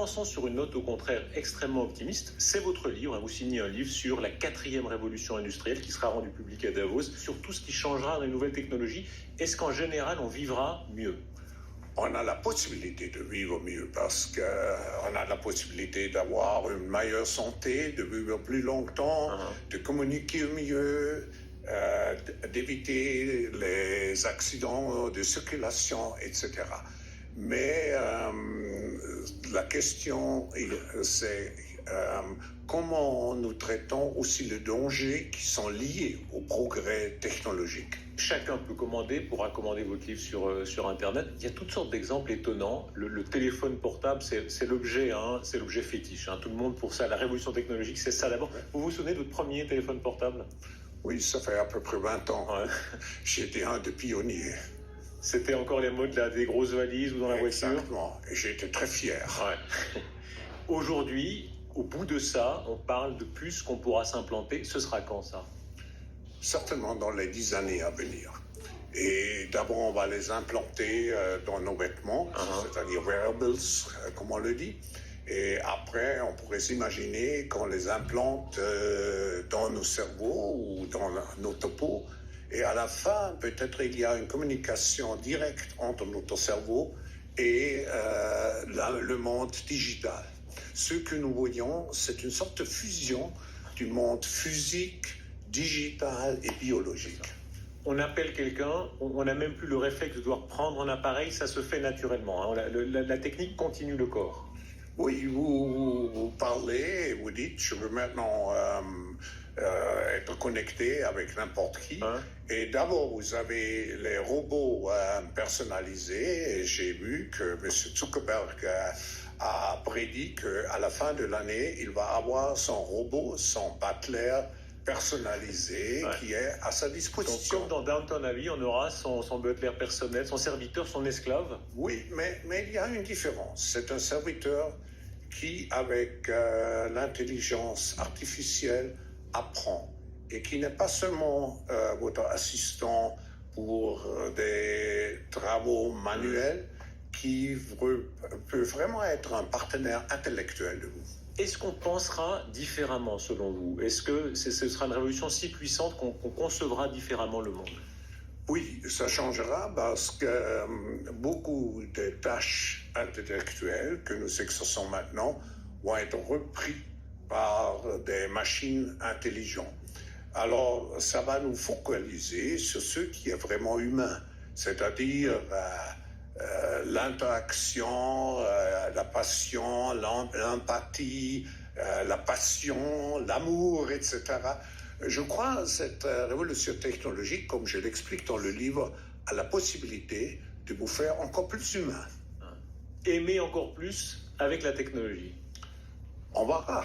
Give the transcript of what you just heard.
commençons sur une note au contraire extrêmement optimiste. C'est votre livre, vous signez un livre sur la 4e révolution industrielle qui sera rendu public à Davos, sur tout ce qui changera dans les nouvelles technologies. Est-ce qu'en général, on vivra mieux ? On a la possibilité de vivre mieux parce qu'on a la possibilité d'avoir une meilleure santé, de vivre plus longtemps, de communiquer mieux, d'éviter les accidents de circulation, etc. Mais la question, c'est comment nous traitons aussi les dangers qui sont liés au progrès technologique. Chacun peut pourra commander votre livre sur Internet. Il y a toutes sortes d'exemples étonnants. Le téléphone portable, c'est l'objet fétiche. Tout le monde pour ça. La révolution technologique, c'est ça d'abord. Vous vous souvenez de votre premier téléphone portable ? Oui, ça fait à peu près 20 ans. Ouais. J'étais un des pionniers. C'était encore les modes des grosses valises ou dans la voiture ? Exactement. Et j'étais très fier. Ouais. Aujourd'hui, au bout de ça, on parle de puces qu'on pourra s'implanter. Ce sera quand ça ? Certainement dans les 10 années à venir. Et d'abord, on va les implanter dans nos vêtements, c'est-à-dire wearables, comme on le dit. Et après, on pourrait s'imaginer qu'on les implante dans nos cerveaux ou dans notre peau. Et à la fin, peut-être il y a une communication directe entre notre cerveau et le monde digital. Ce que nous voyons, c'est une sorte de fusion du monde physique, digital et biologique. On appelle quelqu'un, on n'a même plus le réflexe de devoir prendre un appareil, ça se fait naturellement. La technique continue le corps. Oui, vous parlez et vous dites, je veux maintenant être connecté avec n'importe qui. Et d'abord, vous avez les robots personnalisés. Et j'ai vu que M. Zuckerberg a prédit qu'à la fin de l'année, il va avoir son robot, son butler personnalisé qui est à sa disposition. Donc, comme dans Downton Abbey, on aura son butler personnel, son serviteur, son esclave. Oui, mais il y a une différence. C'est un serviteur qui, avec l'intelligence artificielle, apprend et qui n'est pas seulement votre assistant pour des travaux manuels, qui peut vraiment être un partenaire intellectuel de vous. Est-ce qu'on pensera différemment selon vous ? Est-ce que ce sera une révolution si puissante qu'on concevra différemment le monde ? Oui, ça changera parce que beaucoup de tâches intellectuelles que nous exerçons maintenant vont être reprises par des machines intelligentes. Alors, ça va nous focaliser sur ce qui est vraiment humain, c'est-à-dire l'interaction, la passion, l'empathie, la passion, l'amour, etc. Je crois que cette révolution technologique, comme je l'explique dans le livre, a la possibilité de vous faire encore plus humain. Aimer encore plus avec la technologie. On verra.